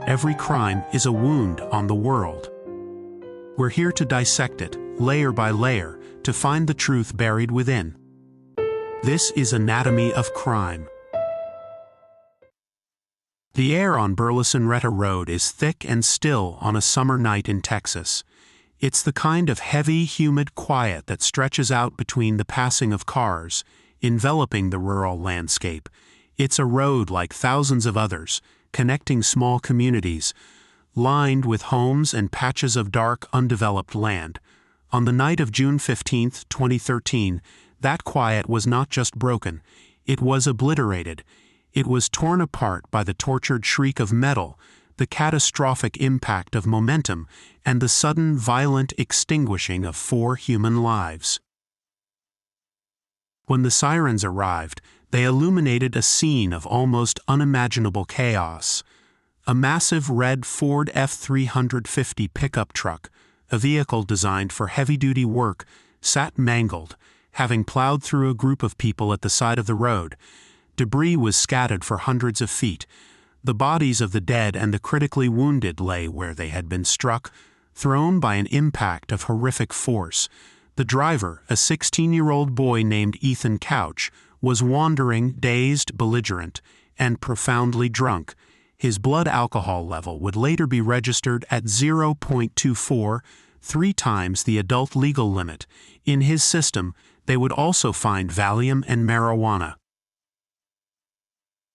every crime is a wound on the world. We're here to dissect it, layer by layer, to find the truth buried within. This is Anatomy of Crime. The air on Burleson-Retta Road is thick and still on a summer night in Texas. It's the kind of heavy, humid quiet that stretches out between the passing of cars, enveloping the rural landscape. It's a road like thousands of others, connecting small communities, lined with homes and patches of dark, undeveloped land. On the night of June 15, 2013, that quiet was not just broken, it was obliterated. It was torn apart by the tortured shriek of metal, the catastrophic impact of momentum, and the sudden, violent extinguishing of 4 human lives. When the sirens arrived, they illuminated a scene of almost unimaginable chaos. A massive red Ford F-350 pickup truck, a vehicle designed for heavy-duty work, sat mangled, having plowed through a group of people at the side of the road. Debris was scattered for hundreds of feet. The bodies of the dead and the critically wounded lay where they had been struck, thrown by an impact of horrific force. The driver, a 16-year-old boy named Ethan Couch, was wandering, dazed, belligerent, and profoundly drunk. His blood alcohol level would later be registered at 0.24, 3 times the adult legal limit. In his system, they would also find Valium and marijuana.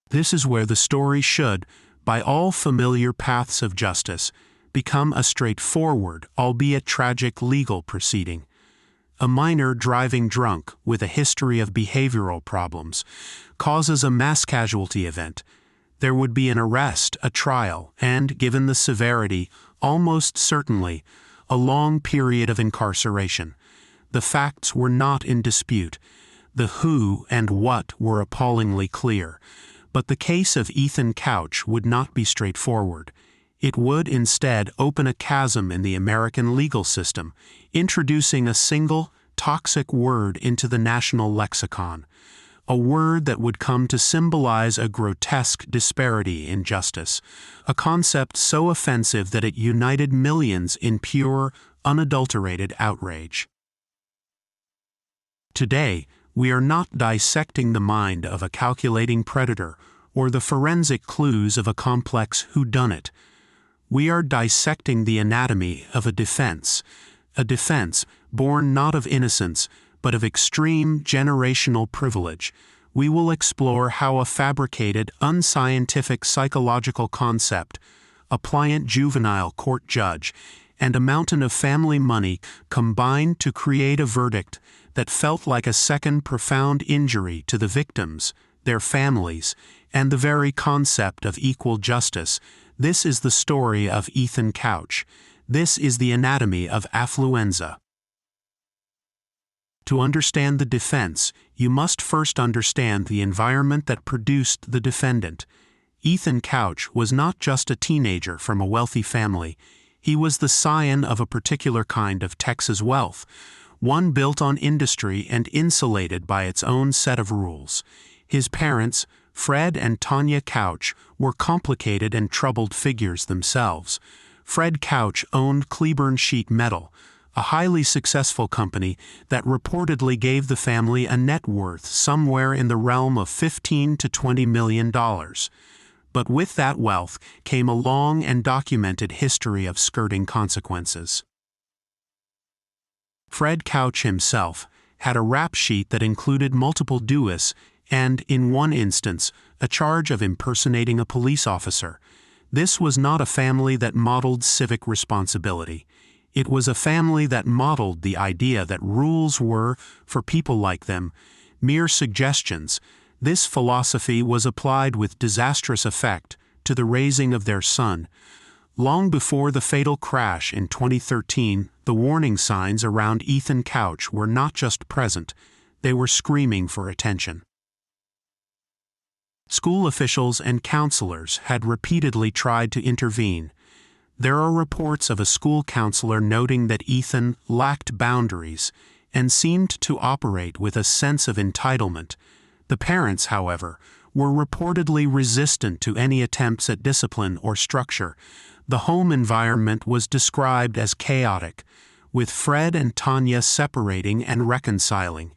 This is where the story should, by all familiar paths of justice, become a straightforward, albeit tragic, legal proceeding. A minor driving drunk with a history of behavioral problems causes a mass casualty event. There would be an arrest, a trial, and, given the severity, almost certainly, a long period of incarceration. The facts were not in dispute. The who and what were appallingly clear. But the case of Ethan Couch would not be straightforward. It would instead open a chasm in the American legal system, introducing a single, toxic word into the national lexicon, a word that would come to symbolize a grotesque disparity in justice, a concept so offensive that it united millions in pure, unadulterated outrage. Today, we are not dissecting the mind of a calculating predator or the forensic clues of a complex whodunit. We are dissecting the anatomy of a defense born not of innocence, but of extreme generational privilege. We will explore how a fabricated, unscientific psychological concept, a pliant juvenile court judge, and a mountain of family money combined to create a verdict that felt like a second profound injury to the victims, their families, and the very concept of equal justice. This is the story of Ethan Couch. This is the anatomy of Affluenza. To understand the defense, you must first understand the environment that produced the defendant. Ethan Couch was not just a teenager from a wealthy family. He was the scion of a particular kind of Texas wealth, one built on industry and insulated by its own set of rules. His parents, Fred and Tanya Couch, were complicated and troubled figures themselves. Fred Couch owned Cleburne Sheet Metal, a highly successful company that reportedly gave the family a net worth somewhere in the realm of $15 to $20 million. But with that wealth came a long and documented history of skirting consequences. Fred Couch himself had a rap sheet that included multiple duis and, in one instance, a charge of impersonating a police officer. This was not a family that modeled civic responsibility. It was a family that modeled the idea that rules were, for people like them, mere suggestions. This philosophy was applied with disastrous effect to the raising of their son. Long before the fatal crash in 2013, the warning signs around Ethan Couch were not just present, they were screaming for attention. School officials and counselors had repeatedly tried to intervene. There are reports of a school counselor noting that Ethan lacked boundaries and seemed to operate with a sense of entitlement. The parents, however, were reportedly resistant to any attempts at discipline or structure. The home environment was described as chaotic, with Fred and Tanya separating and reconciling,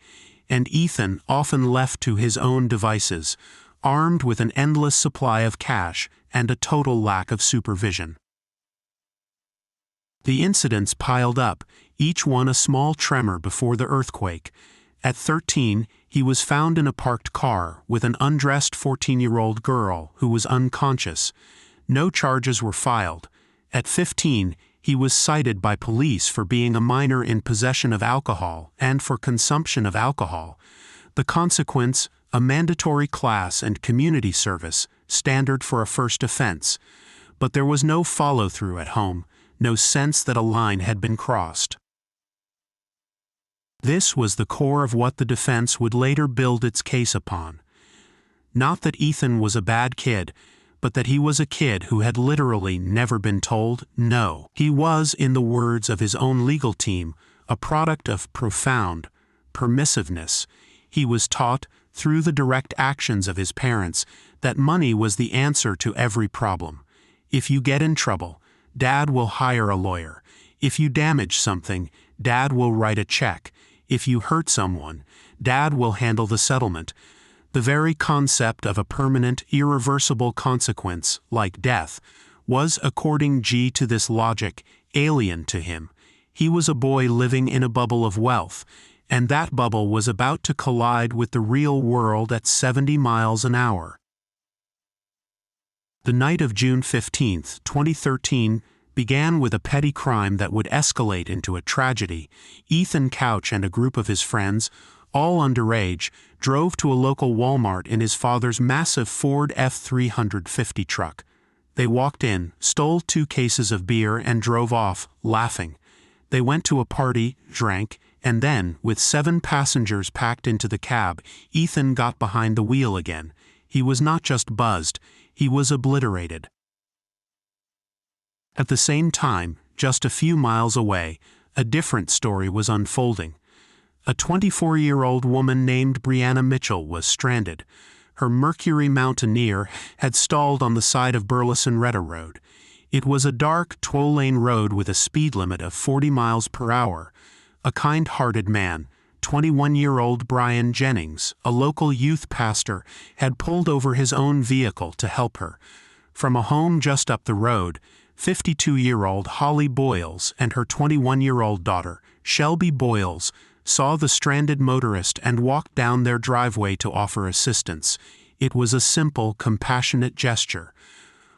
and Ethan often left to his own devices, armed with an endless supply of cash and a total lack of supervision. The incidents piled up, each one a small tremor before the earthquake. At 13, he was found in a parked car with an undressed 14-year-old girl who was unconscious. No charges were filed. At 15, he was cited by police for being a minor in possession of alcohol and for consumption of alcohol. The consequence, a mandatory class and community service, standard for a first offense. But there was no follow-through at home, no sense that a line had been crossed. This was the core of what the defense would later build its case upon. Not that Ethan was a bad kid, but that he was a kid who had literally never been told no. He was, in the words of his own legal team, a product of profound permissiveness. He was taught, through the direct actions of his parents, that money was the answer to every problem. If you get in trouble, Dad will hire a lawyer. If you damage something, Dad will write a check. If you hurt someone, Dad will handle the settlement. The very concept of a permanent, irreversible consequence, like death, was, according to this logic, alien to him. He was a boy living in a bubble of wealth, and that bubble was about to collide with the real world at 70 miles an hour. The night of June 15, 2013, began with a petty crime that would escalate into a tragedy. Ethan Couch and a group of his friends, all underage, drove to a local Walmart in his father's massive Ford F-350 truck. They walked in, stole 2 cases of beer, and drove off, laughing. They went to a party, drank, and then, with 7 passengers packed into the cab, Ethan got behind the wheel again. He was not just buzzed, he was obliterated. At the same time, just a few miles away, a different story was unfolding. A 24-year-old woman named Brianna Mitchell was stranded. Her Mercury Mountaineer had stalled on the side of Burleson-Retta Road. It was a dark, 12-lane road with a speed limit of 40 miles per hour. A kind-hearted man, 21-year-old Brian Jennings, a local youth pastor, had pulled over his own vehicle to help her. From a home just up the road, 52-year-old Holly Boyles and her 21-year-old daughter, Shelby Boyles, saw the stranded motorist and walked down their driveway to offer assistance. It was a simple, compassionate gesture.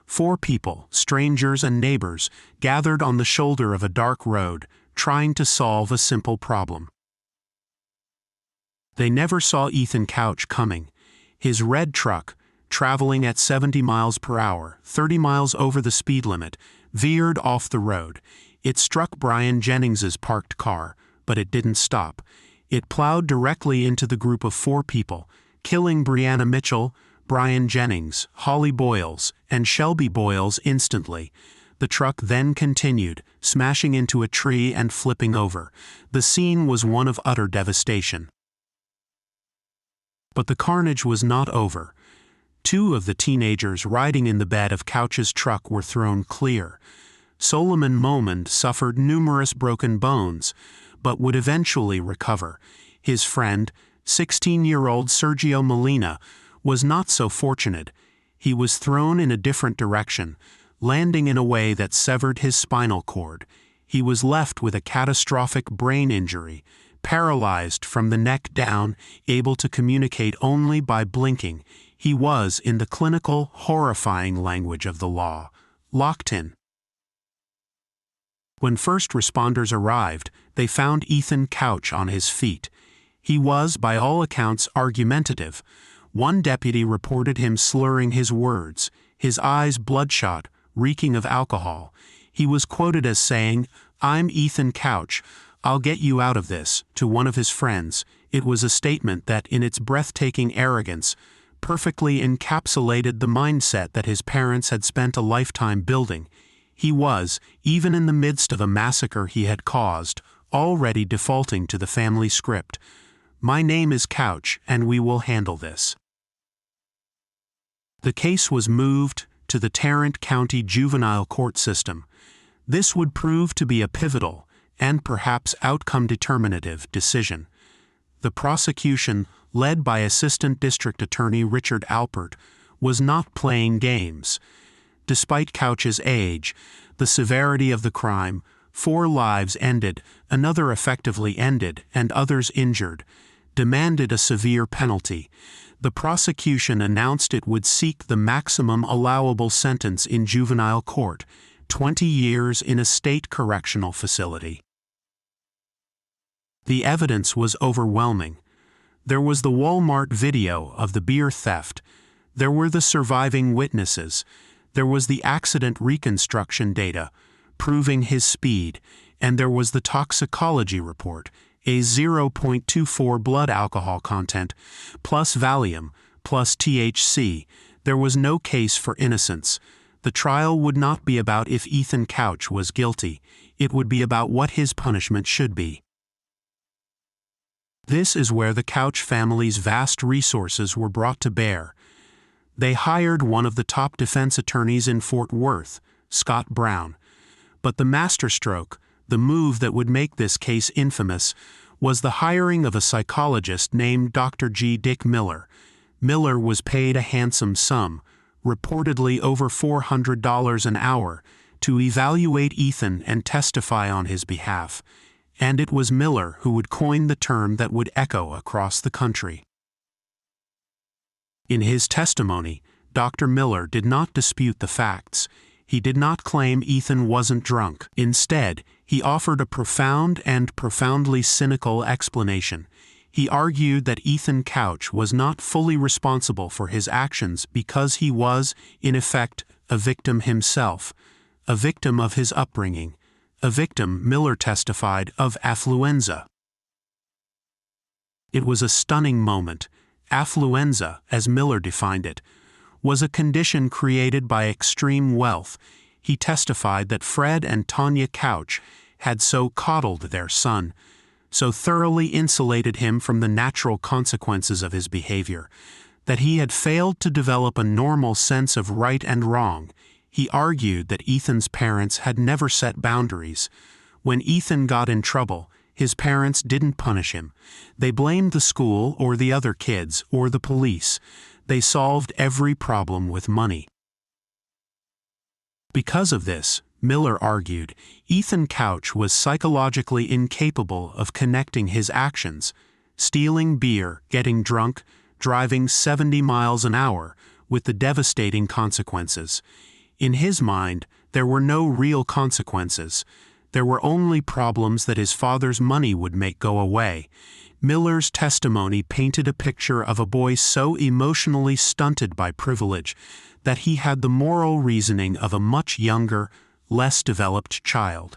4 people, strangers and neighbors, gathered on the shoulder of a dark road, trying to solve a simple problem. They never saw Ethan Couch coming. His red truck, traveling at 70 miles per hour, 30 miles over the speed limit, veered off the road. It struck Brian Jennings's parked car, but it didn't stop. It plowed directly into the group of 4 people, killing Brianna Mitchell, Brian Jennings, Holly Boyles, and Shelby Boyles instantly. The truck then continued, smashing into a tree and flipping over. The scene was one of utter devastation. But the carnage was not over. 2 of the teenagers riding in the bed of Couch's truck were thrown clear. Solomon Momond suffered numerous broken bones, but would eventually recover. His friend, 16-year-old Sergio Molina, was not so fortunate. He was thrown in a different direction, landing in a way that severed his spinal cord. He was left with a catastrophic brain injury, paralyzed from the neck down, able to communicate only by blinking. He was, in the clinical, horrifying language of the law, locked in. When first responders arrived, they found Ethan Couch on his feet. He was, by all accounts, argumentative. One deputy reported him slurring his words, his eyes bloodshot, reeking of alcohol. He was quoted as saying, "I'm Ethan Couch. I'll get you out of this," to one of his friends. It was a statement that, in its breathtaking arrogance, perfectly encapsulated the mindset that his parents had spent a lifetime building. He was, even in the midst of a massacre he had caused, already defaulting to the family script. "My name is Couch, and we will handle this." The case was moved to the Tarrant County Juvenile Court System. This would prove to be a pivotal, and perhaps outcome-determinative, decision. The prosecution, led by Assistant District Attorney Richard Alpert, was not playing games. Despite Couch's age, the severity of the crime, 4 lives ended, another effectively ended, and others injured, demanded a severe penalty. The prosecution announced it would seek the maximum allowable sentence in juvenile court, 20 years in a state correctional facility. The evidence was overwhelming. There was the Walmart video of the beer theft. There were the surviving witnesses. There was the accident reconstruction data, proving his speed, and there was the toxicology report, a 0.24 blood alcohol content, plus Valium, plus THC. There was no case for innocence. The trial would not be about if Ethan Couch was guilty. It would be about what his punishment should be. This is where the Couch family's vast resources were brought to bear. They hired one of the top defense attorneys in Fort Worth, Scott Brown. But the masterstroke, the move that would make this case infamous, was the hiring of a psychologist named Dr. G. Dick Miller. Miller was paid a handsome sum, reportedly over $400 an hour, to evaluate Ethan and testify on his behalf. And it was Miller who would coin the term that would echo across the country. In his testimony, Dr. Miller did not dispute the facts. He did not claim Ethan wasn't drunk. Instead, he offered a profound and profoundly cynical explanation. He argued that Ethan Couch was not fully responsible for his actions because he was, in effect, a victim himself, a victim of his upbringing, a victim, Miller testified, of affluenza. It was a stunning moment. Affluenza, as Miller defined it, was a condition created by extreme wealth. He testified that Fred and Tanya Couch had so coddled their son, so thoroughly insulated him from the natural consequences of his behavior, that he had failed to develop a normal sense of right and wrong. He argued that Ethan's parents had never set boundaries. When Ethan got in trouble, his parents didn't punish him. They blamed the school or the other kids or the police. They solved every problem with money. Because of this, Miller argued, Ethan Couch was psychologically incapable of connecting his actions, stealing beer, getting drunk, driving 70 miles an hour, with the devastating consequences. In his mind, there were no real consequences. There were only problems that his father's money would make go away. Miller's testimony painted a picture of a boy so emotionally stunted by privilege that he had the moral reasoning of a much younger, less developed child.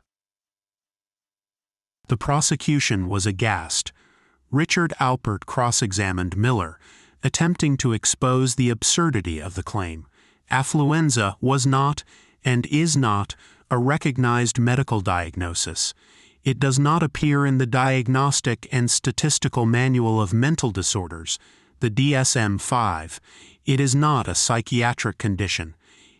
The prosecution was aghast. Richard Alpert cross-examined Miller, attempting to expose the absurdity of the claim. Affluenza was not, and is not, a recognized medical diagnosis. It does not appear in the Diagnostic and Statistical Manual of Mental Disorders, the DSM-5. It is not a psychiatric condition.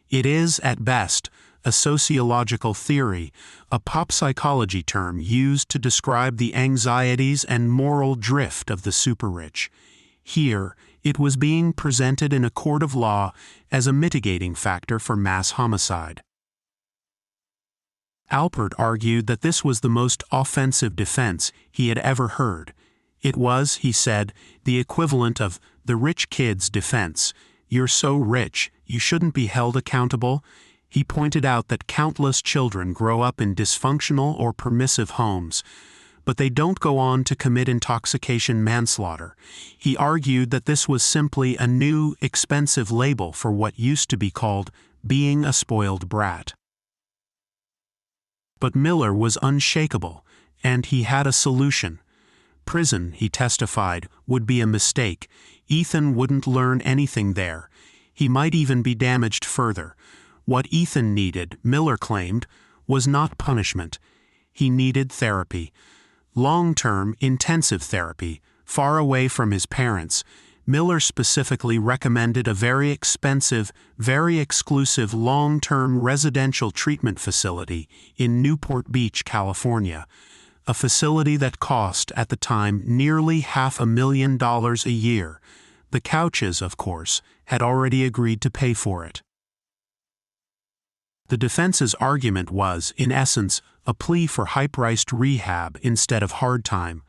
It is, at best, a sociological theory, a pop psychology term used to describe the anxieties and moral drift of the super-rich. Here, it was being presented in a court of law as a mitigating factor for mass homicide. Alpert argued that this was the most offensive defense he had ever heard. It was, he said, the equivalent of the rich kid's defense. You're so rich, you shouldn't be held accountable. He pointed out that countless children grow up in dysfunctional or permissive homes, but they don't go on to commit intoxication manslaughter. He argued that this was simply a new, expensive label for what used to be called being a spoiled brat. But Miller was unshakable, and he had a solution. Prison, he testified, would be a mistake. Ethan wouldn't learn anything there. He might even be damaged further. What Ethan needed, Miller claimed, was not punishment. He needed therapy. Long-term, intensive therapy, far away from his parents. Miller specifically recommended a very expensive, very exclusive long-term residential treatment facility in Newport Beach, California, a facility that cost at the time nearly $500,000 a year. The Couches, of course, had already agreed to pay for it. The defense's argument was, in essence, a plea for high-priced rehab instead of hard time.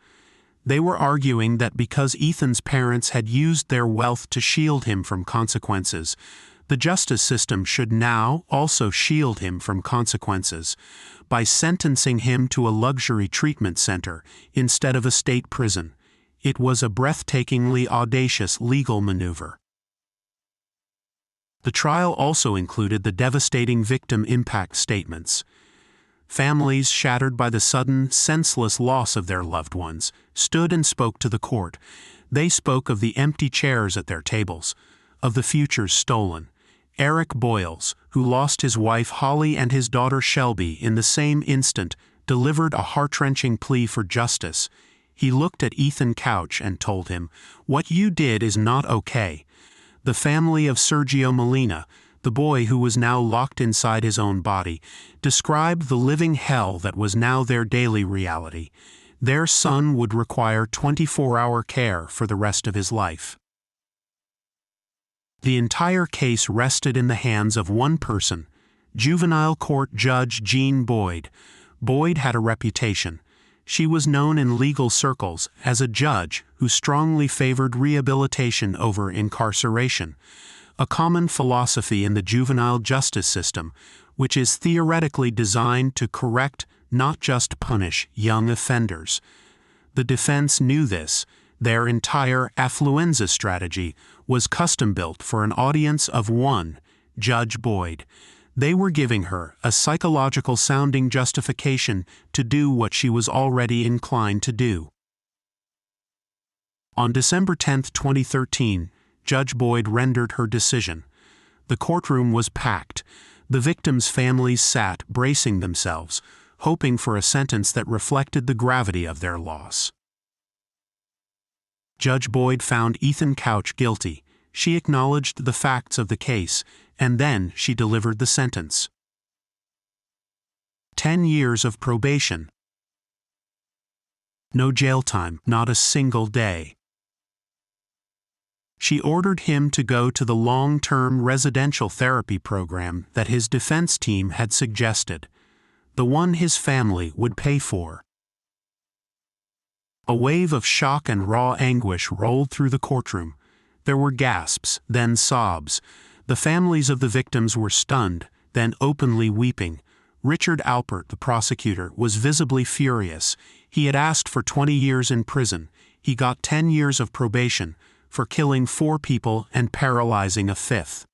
They were arguing that because Ethan's parents had used their wealth to shield him from consequences, the justice system should now also shield him from consequences by sentencing him to a luxury treatment center instead of a state prison. It was a breathtakingly audacious legal maneuver. The trial also included the devastating victim impact statements. Families shattered by the sudden, senseless loss of their loved ones stood and spoke to the court. They spoke of the empty chairs at their tables, of the futures stolen. Eric Boyles, who lost his wife Holly and his daughter Shelby in the same instant, delivered a heart-wrenching plea for justice. He looked at Ethan Couch and told him, "What you did is not okay." The family of Sergio Molina, the boy who was now locked inside his own body, described the living hell that was now their daily reality. Their son would require 24-hour care for the rest of his life. The entire case rested in the hands of one person, juvenile court judge Jean Boyd. Boyd had a reputation. She was known in legal circles as a judge who strongly favored rehabilitation over incarceration, a common philosophy in the juvenile justice system, which is theoretically designed to correct, not just punish, young offenders. The defense knew this. Their entire Affluenza strategy was custom-built for an audience of one, Judge Boyd. They were giving her a psychological-sounding justification to do what she was already inclined to do. On December 10, 2013, Judge Boyd rendered her decision. The courtroom was packed. The victims' families sat, bracing themselves, hoping for a sentence that reflected the gravity of their loss. Judge Boyd found Ethan Couch guilty. She acknowledged the facts of the case, and then she delivered the sentence. 10 years of probation. No jail time, not a single day. She ordered him to go to the long-term residential therapy program that his defense team had suggested, the one his family would pay for. A wave of shock and raw anguish rolled through the courtroom. There were gasps, then sobs. The families of the victims were stunned, then openly weeping. Richard Alpert, the prosecutor, was visibly furious. He had asked for 20 years in prison. He got 10 years of probation for killing 4 people and paralyzing a 5th.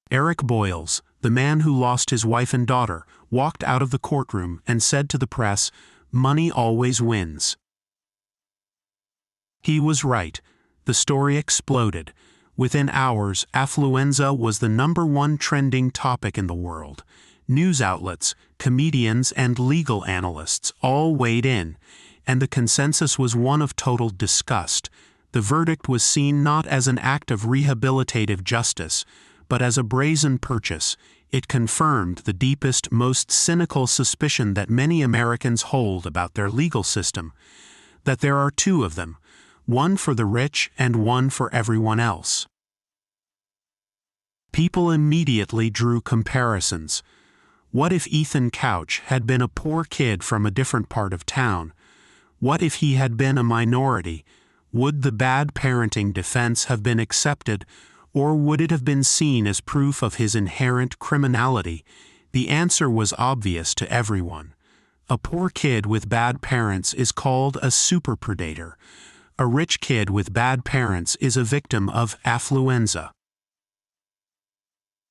Eric Boyles, the man who lost his wife and daughter, walked out of the courtroom and said to the press, "Money always wins." He was right. The story exploded. Within hours, Affluenza was the #1 trending topic in the world. News outlets, comedians, and legal analysts all weighed in, and the consensus was one of total disgust. The verdict was seen not as an act of rehabilitative justice, but as a brazen purchase. It confirmed the deepest, most cynical suspicion that many Americans hold about their legal system, that there are 2 of them, one for the rich and one for everyone else. People immediately drew comparisons. What if Ethan Couch had been a poor kid from a different part of town? What if he had been a minority? Would the bad parenting defense have been accepted, or would it have been seen as proof of his inherent criminality? The answer was obvious to everyone. A poor kid with bad parents is called a superpredator. A rich kid with bad parents is a victim of affluenza.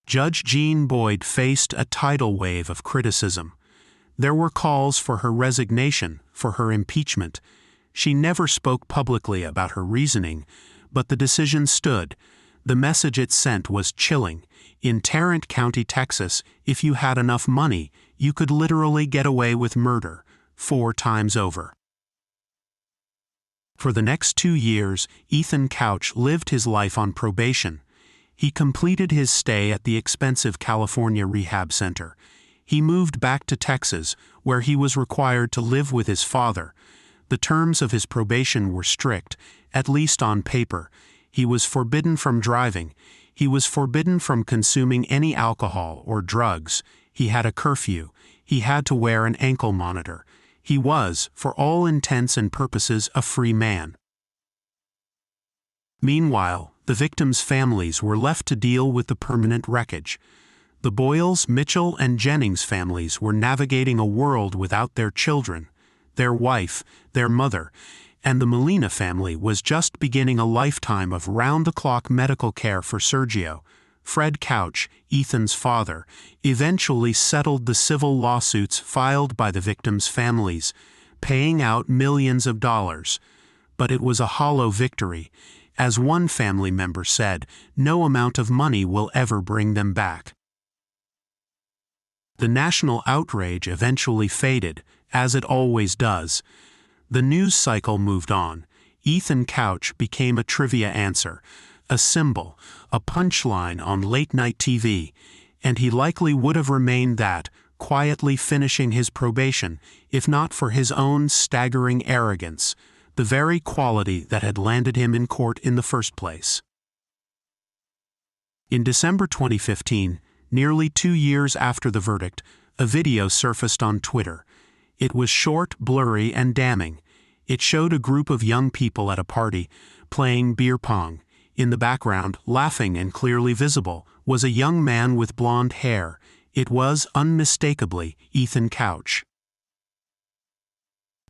Judge Jean Boyd faced a tidal wave of criticism. There were calls for her resignation, for her impeachment. She never spoke publicly about her reasoning, but the decision stood. The message it sent was chilling. In Tarrant County, Texas, if you had enough money, you could literally get away with murder 4 times over. For the next 2 years, Ethan Couch lived his life on probation. He completed his stay at the expensive California rehab center. He moved back to Texas, where he was required to live with his father. The terms of his probation were strict, at least on paper. He was forbidden from driving. He was forbidden from consuming any alcohol or drugs. He had a curfew. He had to wear an ankle monitor. He was, for all intents and purposes, a free man. Meanwhile, the victims' families were left to deal with the permanent wreckage. The Boyles, Mitchell, and Jennings families were navigating a world without their children, their wife, their mother, and the Molina family was just beginning a lifetime of round-the-clock medical care for Sergio. Fred Couch, Ethan's father, eventually settled the civil lawsuits filed by the victims' families, paying out millions of dollars. But it was a hollow victory. As one family member said, no amount of money will ever bring them back. The national outrage eventually faded, as it always does. The news cycle moved on. Ethan Couch became a trivia answer, a symbol, a punchline on late-night TV, and he likely would have remained that, quietly finishing his probation, if not for his own staggering arrogance, the very quality that had landed him in court in the first place. In December 2015, nearly 2 years after the verdict, a video surfaced on Twitter. It was short, blurry, and damning. It showed a group of young people at a party, playing beer pong. In the background, laughing and clearly visible, was a young man with blonde hair. It was, unmistakably, Ethan Couch.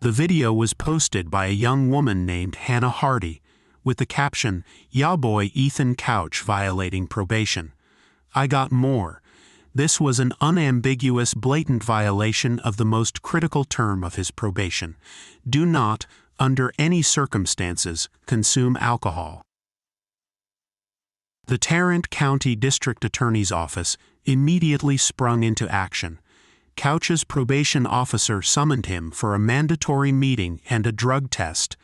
The video was posted by a young woman named Hannah Hardy, with the caption, "Ya boy Ethan Couch violating probation. I got more." This was an unambiguous, blatant violation of the most critical term of his probation. Do not, under any circumstances, consume alcohol. The Tarrant County District Attorney's Office immediately sprung into action. Couch's probation officer summoned him for a mandatory meeting and a drug test.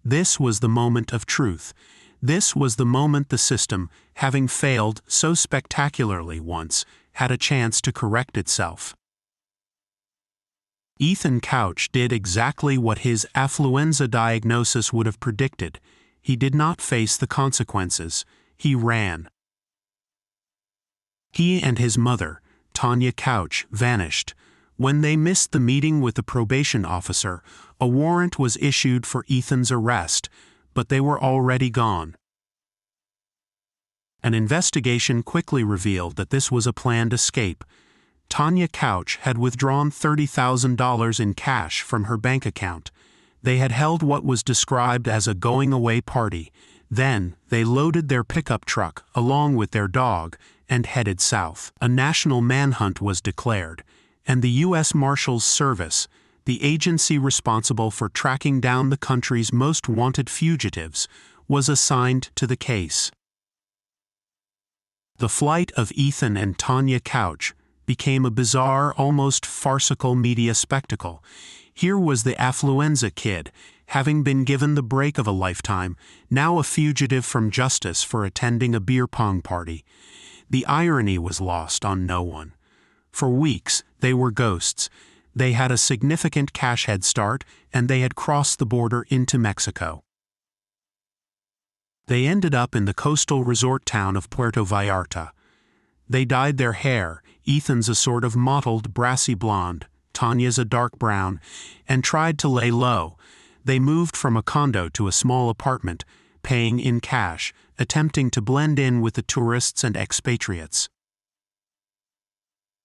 This was the moment of truth. This was the moment the system, having failed so spectacularly once, had a chance to correct itself. Ethan Couch did exactly what his affluenza diagnosis would have predicted. He did not face the consequences. He ran. He and his mother, Tanya Couch, vanished. When they missed the meeting with the probation officer, a warrant was issued for Ethan's arrest, but they were already gone. An investigation quickly revealed that this was a planned escape. Tanya Couch had withdrawn $30,000 in cash from her bank account. They had held what was described as a going-away party. Then, they loaded their pickup truck, along with their dog, and headed south. A national manhunt was declared, and the U.S. Marshals Service, the agency responsible for tracking down the country's most wanted fugitives, was assigned to the case. The flight of Ethan and Tanya Couch became a bizarre, almost farcical media spectacle. Here was the Affluenza kid, having been given the break of a lifetime, now a fugitive from justice for attending a beer pong party. The irony was lost on no one. For weeks, they were ghosts. They had a significant cash head start, and they had crossed the border into Mexico. They ended up in the coastal resort town of Puerto Vallarta. They dyed their hair, Ethan's a sort of mottled brassy blonde, Tanya's a dark brown, and tried to lay low. They moved from a condo to a small apartment, paying in cash, attempting to blend in with the tourists and expatriates.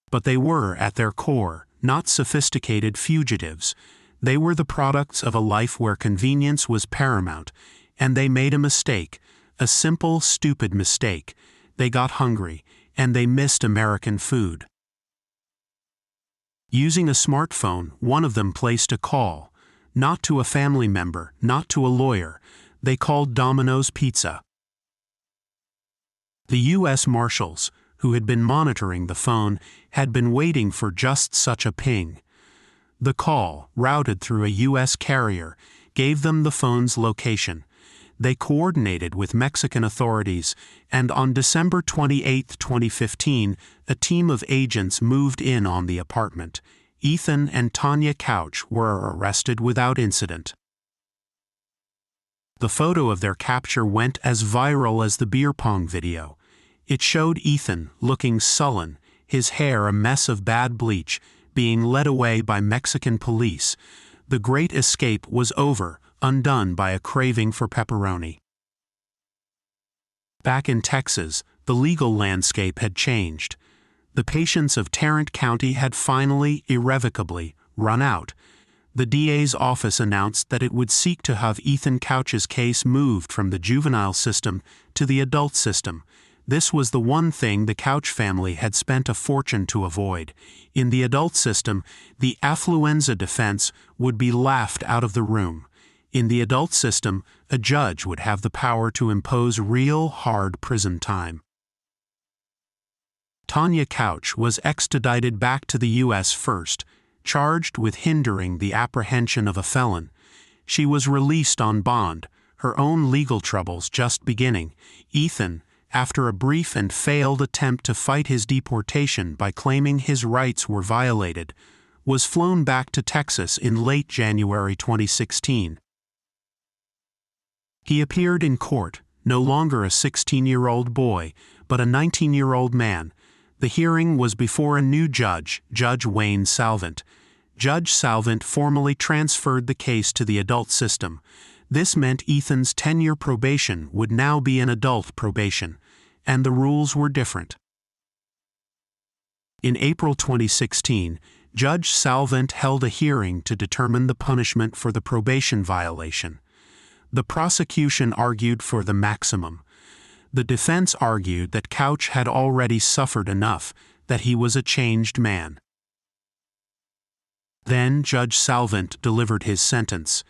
But they were, at their core, not sophisticated fugitives. They were the products of a life where convenience was paramount, and they made a mistake, a simple, stupid mistake. They got hungry, and they missed American food. Using a smartphone, one of them placed a call, not to a family member, not to a lawyer. They called Domino's Pizza. The U.S. Marshals, who had been monitoring the phone, had been waiting for just such a ping. The call, routed through a U.S. carrier, gave them the phone's location. They coordinated with Mexican authorities, and on December 28, 2015, a team of agents moved in on the apartment. Ethan and Tanya Couch were arrested without incident. The photo of their capture went as viral as the beer pong video. It showed Ethan looking sullen, his hair a mess of bad bleach, being led away by Mexican police. The great escape was over, undone by a craving for pepperoni. Back in Texas, the legal landscape had changed. The patience of Tarrant County had finally, irrevocably, run out. The DA's office announced that it would seek to have Ethan Couch's case moved from the juvenile system to the adult system. This was the one thing the Couch family had spent a fortune to avoid. In the adult system, the Affluenza defense would be laughed out of the room. In the adult system, a judge would have the power to impose real, hard prison time. Tanya Couch was extradited back to the U.S. first, charged with hindering the apprehension of a felon. She was released on bond, her own legal troubles just beginning. Ethan, after a brief and failed attempt to fight his deportation by claiming his rights were violated, was flown back to Texas in late January 2016. He appeared in court, no longer a 16-year-old boy, but a 19-year-old man. The hearing was before a new judge, Judge Wayne Salvant. Judge Salvant formally transferred the case to the adult system. This meant Ethan's 10-year probation would now be an adult probation, and the rules were different. In April 2016, Judge Salvant held a hearing to determine the punishment for the probation violation. The prosecution argued for the maximum. The defense argued that Couch had already suffered enough, that he was a changed man. Then Judge Salvant delivered his sentence.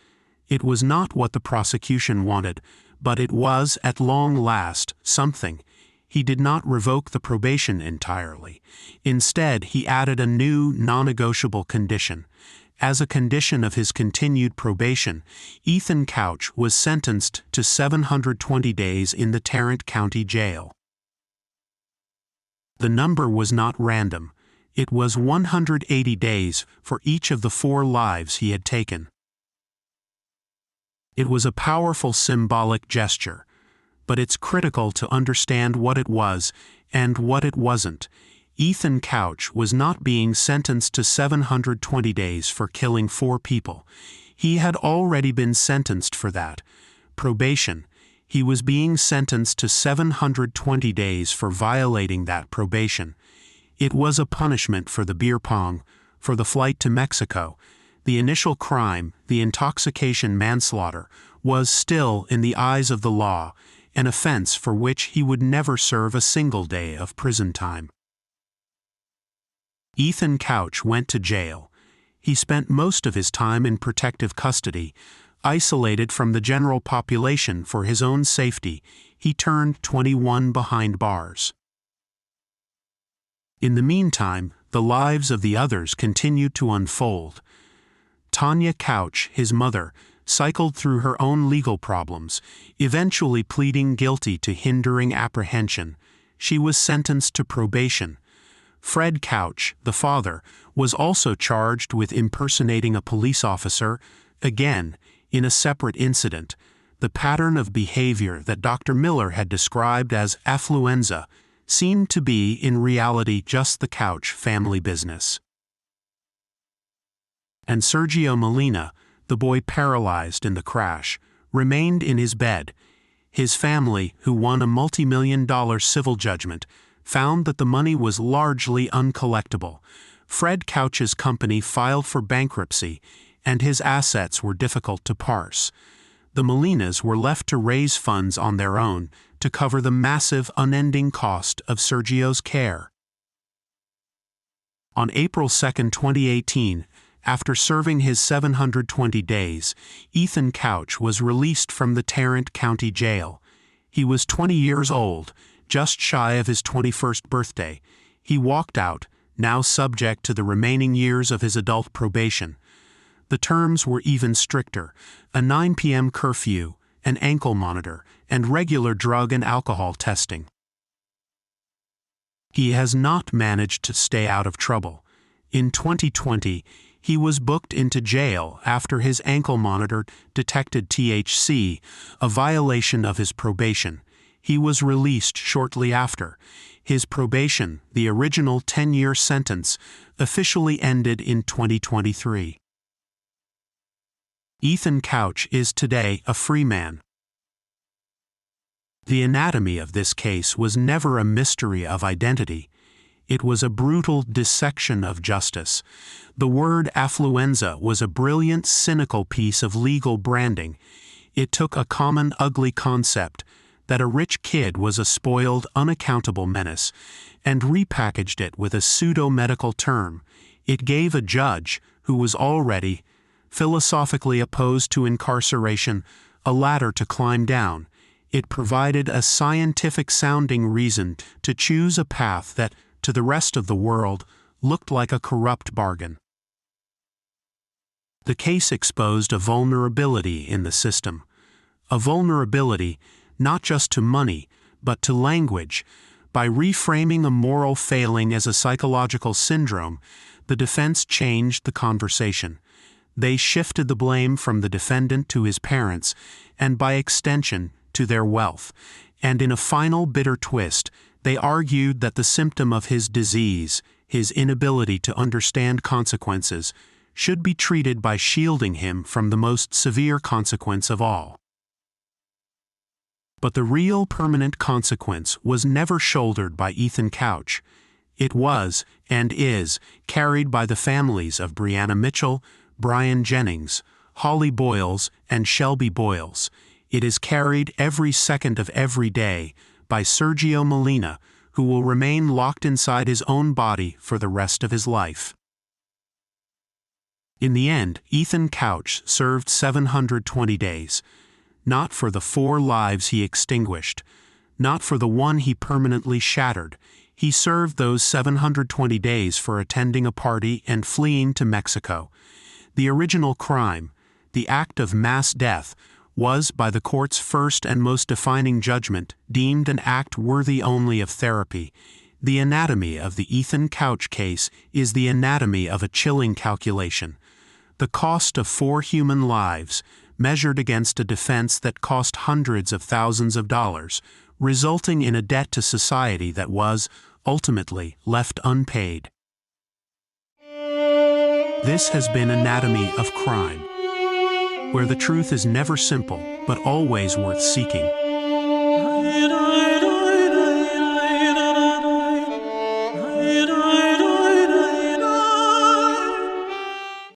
It was not what the prosecution wanted, but it was, at long last, something. He did not revoke the probation entirely. Instead, he added a new, non-negotiable condition. As a condition of his continued probation, Ethan Couch was sentenced to 720 days in the Tarrant County Jail. The number was not random. It was 180 days for each of the 4 lives he had taken. It was a powerful symbolic gesture, but it's critical to understand what it was and what it wasn't. Ethan Couch was not being sentenced to 720 days for killing 4 people. He had already been sentenced for that. Probation. He was being sentenced to 720 days for violating that probation. It was a punishment for the beer pong, for the flight to Mexico. The initial crime, the intoxication manslaughter, was still, in the eyes of the law, an offense for which he would never serve a single day of prison time. Ethan Couch went to jail. He spent most of his time in protective custody, isolated from the general population for his own safety. He turned 21 behind bars. In the meantime, the lives of the others continued to unfold. Tanya Couch, his mother, cycled through her own legal problems, eventually pleading guilty to hindering apprehension. She was sentenced to probation. Fred Couch, the father, was also charged with impersonating a police officer, again, in a separate incident. The pattern of behavior that Dr. Miller had described as affluenza seemed to be in reality just the Couch family business. And Sergio Molina, the boy paralyzed in the crash, remained in his bed. His family, who won a multi-million-dollar civil judgment, found that the money was largely uncollectible. Fred Couch's company filed for bankruptcy, and his assets were difficult to parse. The Molinas were left to raise funds on their own to cover the massive, unending cost of Sergio's care. On April 2, 2018, after serving his 720 days, Ethan Couch was released from the Tarrant County Jail. He was 20 years old, just shy of his 21st birthday. He walked out, now subject to the remaining years of his adult probation. The terms were even stricter: a 9 p.m. curfew, an ankle monitor, and regular drug and alcohol testing. He has not managed to stay out of trouble. In 2020, he was booked into jail after his ankle monitor detected THC, a violation of his probation. He was released shortly after. His probation, the original 10-year sentence, officially ended in 2023. Ethan Couch is today a free man. The anatomy of this case was never a mystery of identity. It was a brutal dissection of justice. The word affluenza was a brilliant, cynical piece of legal branding. It took a common, ugly concept, that a rich kid was a spoiled, unaccountable menace, and repackaged it with a pseudo-medical term. It gave a judge, who was already philosophically opposed to incarceration, a ladder to climb down. It provided a scientific-sounding reason to choose a path that, to the rest of the world, looked like a corrupt bargain. The case exposed a vulnerability in the system. A vulnerability not just to money, but to language. By reframing a moral failing as a psychological syndrome, the defense changed the conversation. They shifted the blame from the defendant to his parents, and by extension, to their wealth. And in a final bitter twist, they argued that the symptom of his disease, his inability to understand consequences, should be treated by shielding him from the most severe consequence of all. But the real permanent consequence was never shouldered by Ethan Couch. It was, and is, carried by the families of Brianna Mitchell, Brian Jennings, Holly Boyles, and Shelby Boyles. It is carried every second of every day by Sergio Molina, who will remain locked inside his own body for the rest of his life. In the end, Ethan Couch served 720 days. Not for the 4 lives he extinguished, not for the one he permanently shattered. He served those 720 days for attending a party and fleeing to Mexico. The original crime, the act of mass death, was, by the court's first and most defining judgment, deemed an act worthy only of therapy. The anatomy of the Ethan Couch case is the anatomy of a chilling calculation. The cost of 4 human lives, measured against a defense that cost hundreds of thousands of dollars, resulting in a debt to society that was, ultimately, left unpaid. This has been Anatomy of Crime, where the truth is never simple, but always worth seeking.